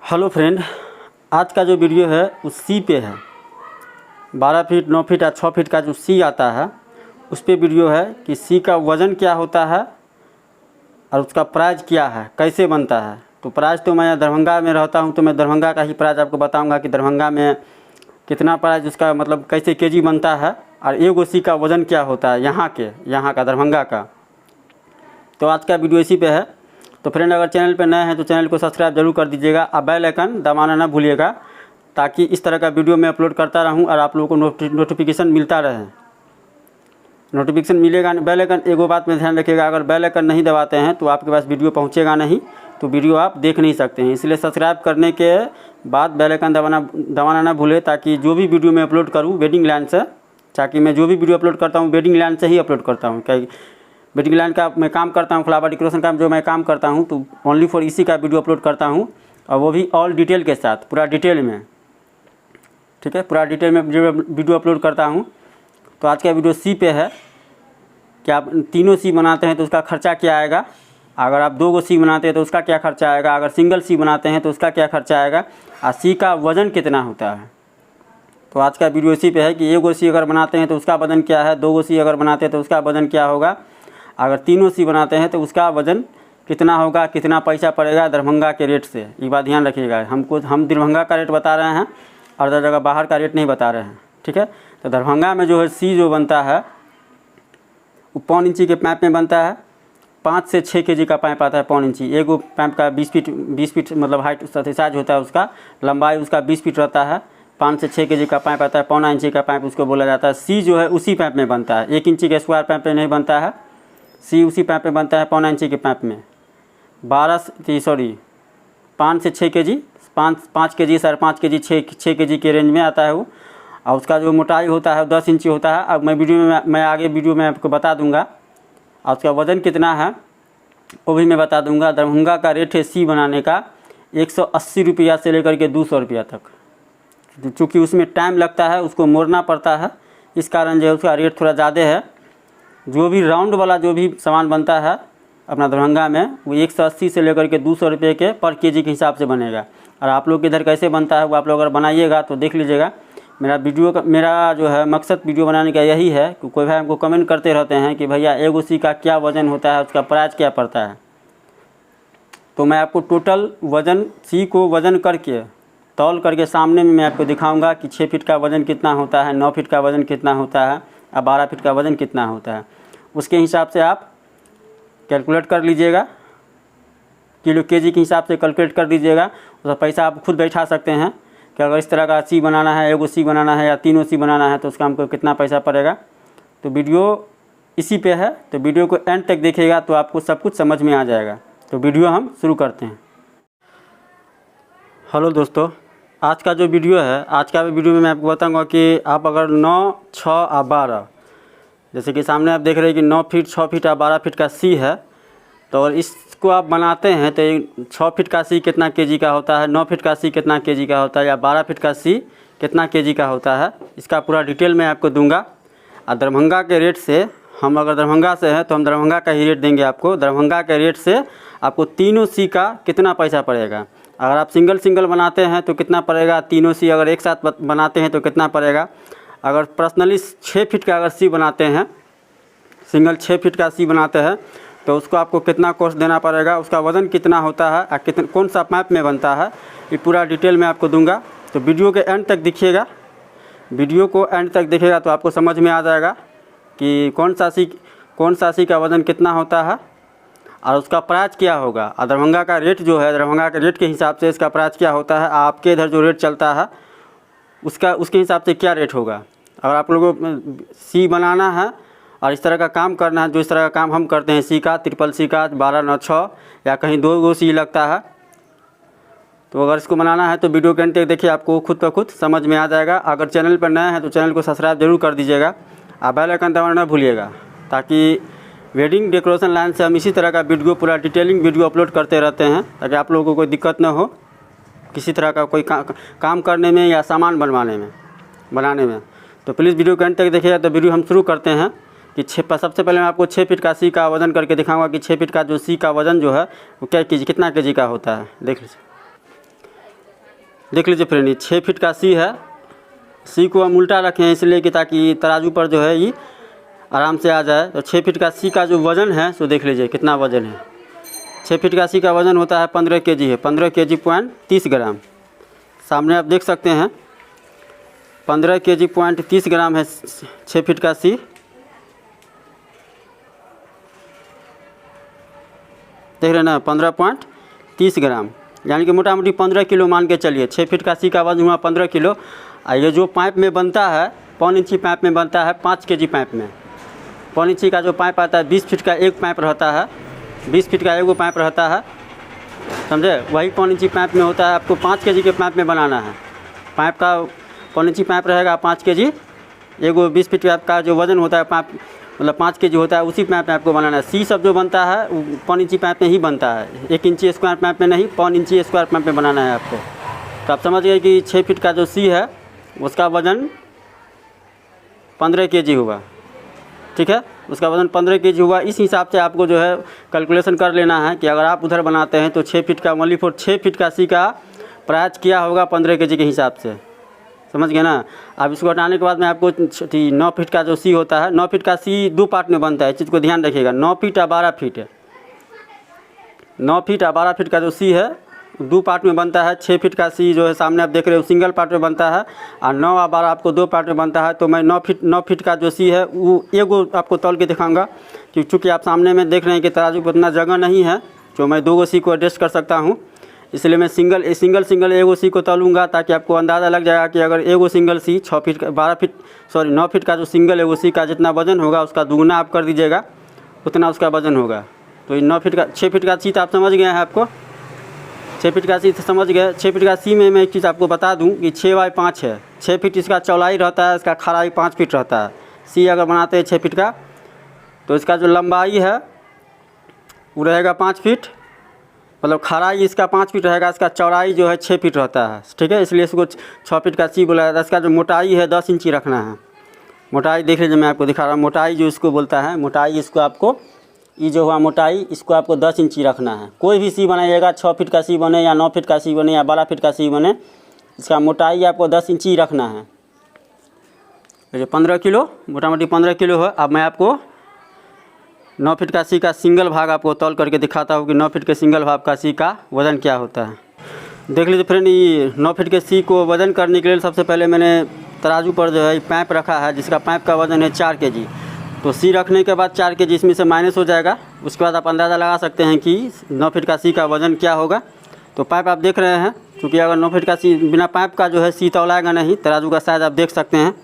Hello friend, आज का जो वीडियो है उस सी पे है। 12 फीट 9 फीट या 6 फीट का जो सी आता है उस पे वीडियो है कि सी का वज़न क्या होता है और उसका प्राइस क्या है, कैसे बनता है। तो प्राइस तो मैं दरभंगा में रहता हूँ तो मैं दरभंगा का ही प्राइस आपको बताऊँगा कि दरभंगा में कितना प्राइस उसका मतलब कैसे केजी बनता है और एगो सी का वज़न क्या होता है यहाँ का दरभंगा का। तो आज का वीडियो इसी पे है। तो फ्रेंड, अगर चैनल पर नए हैं तो चैनल को सब्सक्राइब जरूर कर दीजिएगा और बेल आइकन दबाना ना भूलिएगा, ताकि इस तरह का वीडियो मैं अपलोड करता रहूं और आप लोगों को नोटिफिकेशन मिलता रहे। नोटिफिकेशन मिलेगा, बेल आइकन एगो बात में ध्यान रखिएगा, अगर बेल आइकन नहीं दबाते हैं तो आपके पास वीडियो पहुँचेगा नहीं, तो वीडियो आप देख नहीं सकते हैं। इसलिए सब्सक्राइब करने के बाद बेल आइकन दबाना ना भूलें, ताकि जो भी वीडियो मैं अपलोड करूँ वेडिंग लाइन से, ताकि मैं जो भी वीडियो अपलोड करता हूँ वेडिंग लाइन से ही अपलोड करता हूँ। क्या वेडिंग लाइन का मैं काम करता हूँ, फ्लावर डेकोरेशन का जो मैं काम करता हूँ, तो ओनली फॉर इसी का वीडियो अपलोड करता हूँ, और वो भी ऑल डिटेल के साथ, पूरा डिटेल में। ठीक है, पूरा डिटेल में वीडियो अपलोड करता हूँ। तो आज का वीडियो सी पे है कि आप तीनों सी बनाते हैं तो उसका खर्चा क्या आएगा, अगर आप 2 सी बनाते हैं तो उसका क्या खर्चा आएगा, अगर सिंगल सी बनाते हैं तो उसका क्या खर्चा आएगा, और सी का वज़न कितना होता है। तो आज का वीडियो इसी पे है कि 1 सी अगर बनाते हैं तो उसका वज़न क्या है, 2 सी अगर बनाते हैं तो उसका वज़न क्या होगा, अगर 3 सी बनाते हैं तो उसका वज़न कितना होगा, कितना पैसा पड़ेगा दरभंगा के रेट से। ये बात ध्यान रखिएगा। हम दरभंगा का रेट बता रहे हैं और हर जगह बाहर का रेट नहीं बता रहे हैं। ठीक है, तो दरभंगा में जो है सी जो बनता है वो 1.5 इंची के पाइप में बनता है। 5 से 6 केजी का पाइप आता है 1.5 इंची। एगो पाइप का 20 फीट मतलब हाइट साइज होता है, उसका लंबाई उसका 20 फीट रहता है। 5 से 6 केजी का पाइप आता है, 1.25 इंची का पाइप उसको बोला जाता है। सी जो है उसी पाइप में बनता है, 1 इंची के स्क्वायर पाइप में नहीं बनता है। सी उसी पाइप में बनता है 1.25 इंची के पाइप में। 5 से 6 केजी, 5 केजी 5.5 केजी 6 केजी के रेंज में आता है वो। और उसका जो मोटाई होता है 10 इंची होता है। अब मैं आगे वीडियो में आपको बता दूंगा। और उसका वज़न कितना है वो भी मैं बता दूंगा। दरभंगा का रेट है सी बनाने का 180 रुपया से लेकर के 200 रुपया तक। चूँकि उसमें टाइम लगता है, उसको मोड़ना पड़ता है, इस कारण जो है उसका रेट थोड़ा ज़्यादा है। जो भी राउंड वाला जो भी सामान बनता है अपना दरभंगा में वो 180 से लेकर के 200 रुपये के पर केजी के हिसाब से बनेगा। और आप लोग के इधर कैसे बनता है वो आप लोग अगर बनाइएगा तो देख लीजिएगा। मेरा जो है मकसद वीडियो बनाने का यही है कि कोई भाई हमको कमेंट करते रहते हैं कि भैया 1 सी का क्या वज़न होता है, उसका प्राइस क्या पड़ता है। तो मैं आपको टोटल वज़न सी को वज़न करके तौल करके सामने में मैं आपको दिखाऊंगा कि 6 फीट का वज़न कितना होता है, 9 फीट का वज़न कितना होता है और 12 फीट का वज़न कितना होता है। उसके हिसाब से आप कैलकुलेट कर लीजिएगा, किलो केजी के हिसाब से कैलकुलेट कर दीजिएगा। उसका पैसा आप खुद बैठा सकते हैं कि अगर इस तरह का सी बनाना है, 1 सी बनाना है या 3 सी बनाना है तो उसका हमको कितना पैसा पड़ेगा। तो वीडियो इसी पे है, तो वीडियो को एंड तक देखिएगा तो आपको सब कुछ समझ में आ जाएगा। तो वीडियो हम शुरू करते हैं। हेलो दोस्तों, आज का जो वीडियो है, आज का वीडियो में मैं आपको बताऊँगा कि आप अगर 9, 6 और 12, जैसे कि सामने आप देख रहे हैं कि 9 फीट 6 फीट और 12 फीट का सी है। तो और इसको आप बनाते हैं तो 6 फीट का सी कितना केजी का होता है, 9 फीट का सी कितना केजी का होता है, या 12 फीट का सी कितना केजी का होता है, इसका पूरा डिटेल मैं आपको दूंगा। और दरभंगा के रेट से, हम अगर दरभंगा से हैं तो हम दरभंगा का ही रेट देंगे आपको। दरभंगा के रेट से आपको 3 सी का कितना पैसा पड़ेगा, अगर आप सिंगल बनाते हैं तो कितना पड़ेगा, 3 सी अगर एक साथ बनाते हैं तो कितना पड़ेगा, अगर पर्सनली 6 फीट का अगर सी बनाते हैं, सिंगल 6 फीट का सी बनाते हैं तो उसको आपको कितना कॉस्ट देना पड़ेगा, उसका वज़न कितना होता है और कौन सा पाइप में बनता है, ये पूरा डिटेल मैं आपको दूंगा। तो वीडियो के एंड तक देखिएगा, वीडियो को एंड तक देखिएगा तो आपको समझ में आ जाएगा कि कौन सा सी का वज़न कितना होता है और उसका प्राइस क्या होगा। और दरभंगा का रेट जो है, दरभंगा के रेट के हिसाब से इसका प्राइस क्या होता है, आपके इधर जो रेट चलता है उसके हिसाब से क्या रेट होगा। अगर आप लोगों को सी बनाना है और इस तरह का काम करना है, जो इस तरह का काम हम करते हैं, सी का, ट्रिपल सी का, 12, 9, 6 या कहीं 2 सी लगता है, तो अगर इसको बनाना है तो वीडियो के अंत तक देखिए, आपको खुद ब खुद समझ में आ जाएगा। अगर चैनल पर नए हैं तो चैनल को सब्सक्राइब जरूर कर दीजिएगा और बेल आइकन दबाना न भूलिएगा, ताकि वेडिंग डेकोरेशन लाइन से हम इसी तरह का वीडियो पूरा डिटेलिंग वीडियो अपलोड करते रहते हैं, ताकि आप लोगों को कोई दिक्कत न हो किसी तरह का कोई काम करने में या सामान बनाने में। तो प्लीज़ वीडियो के अंत तक देखिएगा। तो वीडियो हम शुरू करते हैं कि सबसे पहले मैं आपको 6 फीट का सी का वज़न करके दिखाऊंगा कि 6 फीट का जो सी का वज़न जो है वो कितना केजी का होता है। देख लीजिए, देख लीजिए फ्रेंड, ये 6 फीट का सी है। सी को हम उल्टा रखे हैं इसलिए कि ताकि तराजू पर जो है ये आराम से आ जाए। तो 6 फीट का सी का जो वज़न है सो देख लीजिए कितना वज़न है। 6 फीट का सी का वज़न होता है 15 kg है, 15 kg पॉइंट 30 ग्राम। सामने आप देख सकते हैं 15 kg पॉइंट 30 ग्राम है 6 फीट का सी। देख रहे हैं ना, 15.30 ग्राम, यानी कि मोटा मोटी 15 किलो मान के चलिए। 6 फीट का सी का वजन हुआ 15 किलो। और ये जो पाइप में बनता है, पौन इंची पाइप में बनता है 5 kg पाइप में। पौन इंची का जो पाइप आता है 20 फीट का एक पाइप रहता है, 20 फीट का एगो पाइप रहता है, समझे। वही पौन इंची पाइप में होता है, आपको 5 kg के पाइप में बनाना है। पाइप का पौन इंची पाइप रहेगा 5 kg, एगो 20 फीट पाइप का जो वज़न होता है पाइप मतलब 5 kg होता है, उसी पाइप में आपको बनाना है। सी सब जो बनता है वो पौन इंची पाइप में ही बनता है, 1 इंची स्क्वायर पाइप में नहीं, पौन इंची स्क्वायर पाइप में बनाना है आपको। तो आप समझ गए कि 6 फीट का जो सी है उसका वज़न 15 kg हुआ, ठीक है। उसका वज़न 15 kg हुआ। इस हिसाब से आपको जो है कैलकुलेशन कर लेना है कि अगर आप उधर बनाते हैं तो 6 फीट का ओनली फॉर 6 फीट का सी का प्राइस क्या होगा 15 kg के हिसाब से, समझ गए ना। अब इसको हटाने के बाद में आपको 9 फीट का जो सी होता है, 9 फीट का सी 2 पार्ट में बनता है, इस चीज़ को ध्यान रखिएगा। 9 फीट या 12 फीट है, 9 फीट या 12 फीट का जो सी है 2 पार्ट में बनता है। 6 फीट का सी जो है सामने आप देख रहे हो सिंगल पार्ट में बनता है, और 9 और 12 आपको 2 पार्ट में बनता है। तो मैं 9 फीट का जो सी है वो एगो आपको तौल के दिखाऊंगा, क्योंकि चूँकि आप सामने में देख रहे हैं कि तराजू पर उतना जगह नहीं है जो मैं 2 सी को एडजस्ट कर सकता हूँ, इसलिए मैं सिंगल एगो सी को तोलूँगा, ताकि आपको अंदाज़ा लग जाएगा कि अगर एगो सिंगल सी 9 फीट का जो सिंगल एगो सी का जितना वज़न होगा उसका दुगना आप कर दीजिएगा, उतना उसका वज़न होगा। तो 6 फीट का सी तो आप समझ गए हैं, आपको 6 फीट का सी समझ गए। 6 फीट का सी में मैं एक चीज़ आपको बता दूं कि 6x5 है, 6 फीट इसका चौड़ाई रहता है, इसका खराई 5 फीट रहता है। सी अगर बनाते हैं 6 फीट का तो इसका जो लंबाई है वो रहेगा 5 फीट, मतलब खराई इसका 5 फीट रहेगा, इसका चौड़ाई जो है 6 फीट रहता है, ठीक है। इसलिए इसको 6 फीट का सी बोला जाता है। इसका जो मोटाई है 10 इंची रखना है। मोटाई देख लीजिए, मैं आपको दिखा रहा हूँ मोटाई जो इसको बोलता है। मोटाई इसको आपको ये जो हुआ मोटाई, इसको आपको 10 इंची रखना है। कोई भी सी बनाइएगा, 6 फीट का सी बने या 9 फीट का सी बने या 12 फीट का सी बने, इसका मोटाई आपको 10 इंची रखना है। जो 15 किलो मोटा मोटी 15 किलो है। अब मैं आपको 9 फीट का सी का सिंगल भाग आपको तौल करके दिखाता हूँ कि 9 फीट के सिंगल भाग का सी का वज़न क्या होता है। देख लीजिए फ्रेंड, ये 9 फीट के सी को वज़न करने के लिए सबसे पहले मैंने तराजू पर जो है पाइप रखा है, जिसका पाइप का वज़न है 4 kg। तो सी रखने के बाद 4 kg इसमें से माइनस हो जाएगा। उसके बाद आप अंदाज़ा लगा सकते हैं कि 9 फीट का सी का वज़न क्या होगा। तो पाइप आप देख रहे हैं, क्योंकि अगर 9 फीट का सी बिना पाइप का जो है सी तौलाएगा नहीं। तराजू का साइज़ आप देख सकते हैं,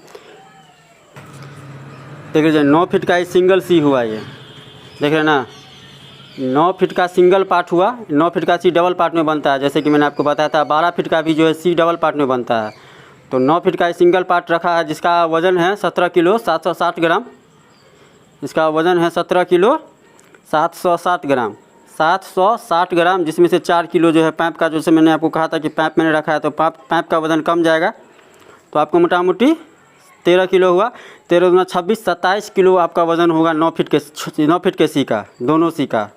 देख लीजिए 9 फीट का ही सिंगल सी हुआ, ये देख रहे हैं ना। 9 फीट का सिंगल पार्ट हुआ, 9 फीट का सी डबल पार्ट में बनता है, जैसे कि मैंने आपको बताया था। 12 फीट का भी जो है सी डबल पार्ट में बनता है। तो 9 फीट का सिंगल पार्ट रखा है, जिसका वज़न है 17 किलो 760 ग्राम। इसका वज़न है 17 किलो 760 ग्राम, 760 ग्राम, जिसमें से 4 किलो जो है पाइप का, जैसे मैंने आपको कहा था कि पाइप मैंने रखा है तो पाइप का वज़न कम जाएगा। तो आपको मोटा मोटी 13 किलो हुआ। 13 दूना 26, 27 किलो आपका वज़न होगा 9 फीट के सी का, दोनों सी का।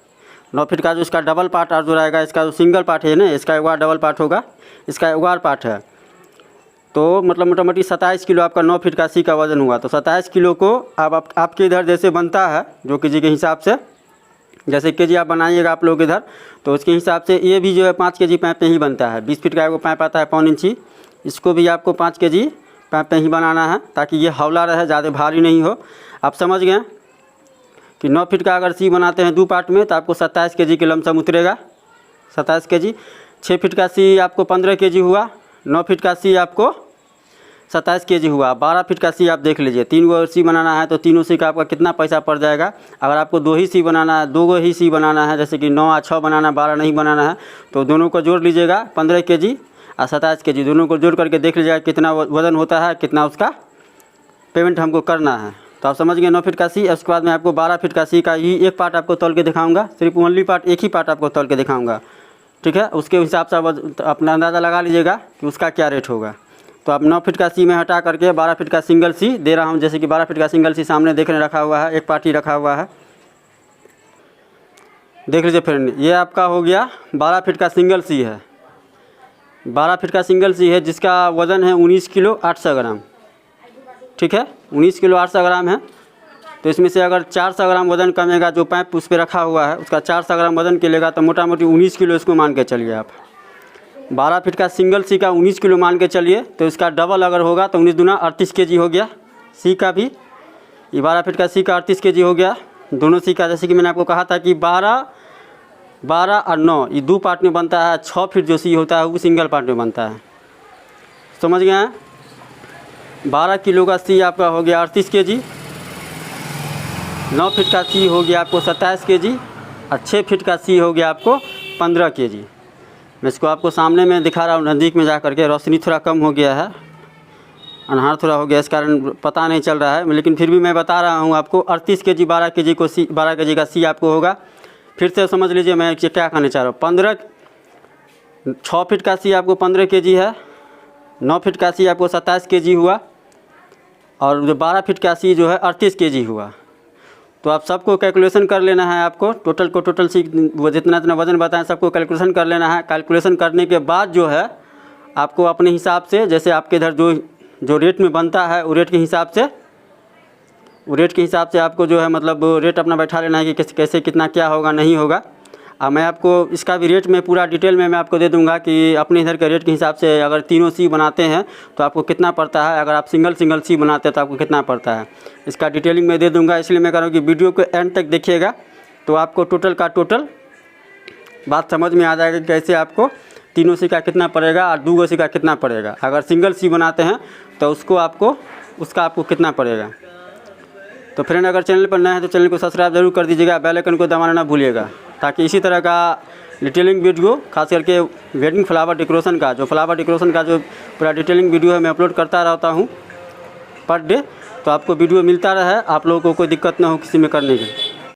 9 फीट का जो इसका डबल पार्ट और जो रहेगा, इसका जो सिंगल पार्ट है ना, इसका एक बार डबल पार्ट होगा, इसका एक बार पार्ट है। तो मतलब मोटा मोटी 27 किलो आपका 9 फीट का सी का वज़न हुआ। तो 27 किलो को अब आपके इधर जैसे बनता है जो केजी के हिसाब से, जैसे केजी आप बनाइएगा आप लोग इधर, तो उसके हिसाब से ये भी जो है 5 kg पाइप में ही बनता है। 20 फीट का एगो पाइप आता है पौन इंची, इसको भी आपको 5 kg पाइप में ही बनाना है, ताकि ये हौला रहे, ज़्यादा भारी नहीं हो। आप समझ गए कि 9 फीट का अगर सी बनाते हैं 2 पार्ट में तो आपको 27 kg के लमसम उतरेगा, 27 kg। 6 फीट का सी आपको 15 kg हुआ, 9 फीट का सी आपको 27 kg हुआ। 12 फीट का सी आप देख लीजिए, 3 गो सी बनाना है तो तीनों सी का आपका कितना पैसा पड़ जाएगा। अगर आपको 2 ही सी बनाना है, 2 गो ही सी बनाना है, जैसे कि 9 और 6 बनाना है, 12 नहीं बनाना है, तो दोनों को जोड़ लीजिएगा, 15 kg और 27 kg, दोनों को जोड़ करके देख लीजिएगा कितना वज़न होता है, कितना उसका पेमेंट हमको करना है। तो आप समझ गए 9 फीट का सी। उसके बाद मैं आपको 12 फीट का सी का ही एक पार्ट आपको तौल के दिखाऊंगा, सिर्फ ओनली पार्ट, एक ही पार्ट आपको तौल के दिखाऊंगा, ठीक है। उसके हिसाब से अपना अंदाज़ा लगा लीजिएगा कि उसका क्या रेट होगा। तो आप 9 फीट का सी में हटा करके 12 फीट का सिंगल सी दे रहा हूँ, जैसे कि 12 फीट का सिंगल सी सामने देखने रखा हुआ है, एक पार्ट ही रखा हुआ है, देख लीजिए फ्रेंड। ये आपका हो गया 12 फीट का सिंगल सी है, 12 फीट का सिंगल सी है जिसका वज़न है 19 किलो 800 ग्राम। ठीक है, 19 किलो 800 ग्राम है। तो इसमें से अगर 400 ग्राम वज़न कमेगा, जो पाइप उस पर रखा हुआ है उसका 400 ग्राम वज़न के लेगा, तो मोटा मोटी 19 किलो इसको मान के चलिए आप। 12 फीट का सिंगल सी का 19 किलो मान के चलिए, तो इसका डबल अगर होगा तो 19 दूना 38 केजी हो गया। सी का भी, ये 12 फीट का सी का 38 केजी हो गया। दोनों सी का, जैसे कि मैंने आपको कहा था कि 12 और 9 ये 2 पार्ट में बनता है। 6 फीट जो सी होता है वो सिंगल पार्ट में बनता है। समझ गए हैं? 12 किलो का सी आपका हो गया 38 केजी, 9 फीट का सी हो गया आपको 27 केजी, और 6 फीट का सी हो गया आपको 15 केजी। मैं इसको आपको सामने में दिखा रहा हूँ, नज़दीक में जा करके। रोशनी थोड़ा कम हो गया है, अनहार थोड़ा हो गया, इस कारण पता नहीं चल रहा है, लेकिन फिर भी मैं बता रहा हूँ आपको। 38 केजी 12 केजी को सी, 12 केजी का सी आपको होगा। फिर से समझ लीजिए मैं क्या कहना चाह रहा हूँ। 6 फीट का सी आपको 15 केजी है, 9 फीट का सी आपको 27 केजी हुआ, और जो 12 फीट का सी जो है 38 केजी हुआ। तो आप सबको कैलकुलेशन कर लेना है आपको, टोटल को टोटल सी वो जितना वज़न बताएं सबको कैलकुलेशन कर लेना है। कैलकुलेशन करने के बाद जो है आपको अपने हिसाब से, जैसे आपके इधर जो रेट में बनता है वो रेट के हिसाब से आपको जो है मतलब रेट अपना बैठा लेना है कि कैसे कितना क्या होगा नहीं होगा। मैं आपको इसका भी रेट में पूरा डिटेल में मैं आपको दे दूंगा कि अपने इधर के रेट के हिसाब से अगर तीनों सी बनाते हैं तो आपको कितना पड़ता है, अगर आप सिंगल सी बनाते हैं तो आपको कितना पड़ता है, इसका डिटेलिंग में दे दूंगा। इसलिए मैं कह रहा हूँ कि वीडियो को एंड तक देखिएगा तो आपको टोटल का टोटल बात समझ में आ जाएगा, कैसे आपको तीनों सी का कितना पड़ेगा और 2 सी का कितना पड़ेगा। अगर सिंगल सी बनाते हैं तो उसका आपको कितना पड़ेगा। तो फ्रेंड, अगर चैनल पर नए हैं तो चैनल को सब्सक्राइब जरूर कर दीजिएगा, बेल आइकन को दबाना ना भूलिएगा, ताकि इसी तरह का डिटेलिंग वीडियो, खास करके वेडिंग फ्लावर डेकोरेशन का जो पूरा डिटेलिंग वीडियो है मैं अपलोड करता रहता हूँ पर डे, तो आपको वीडियो मिलता रहे, आप लोगों को कोई दिक्कत ना हो किसी में करने की।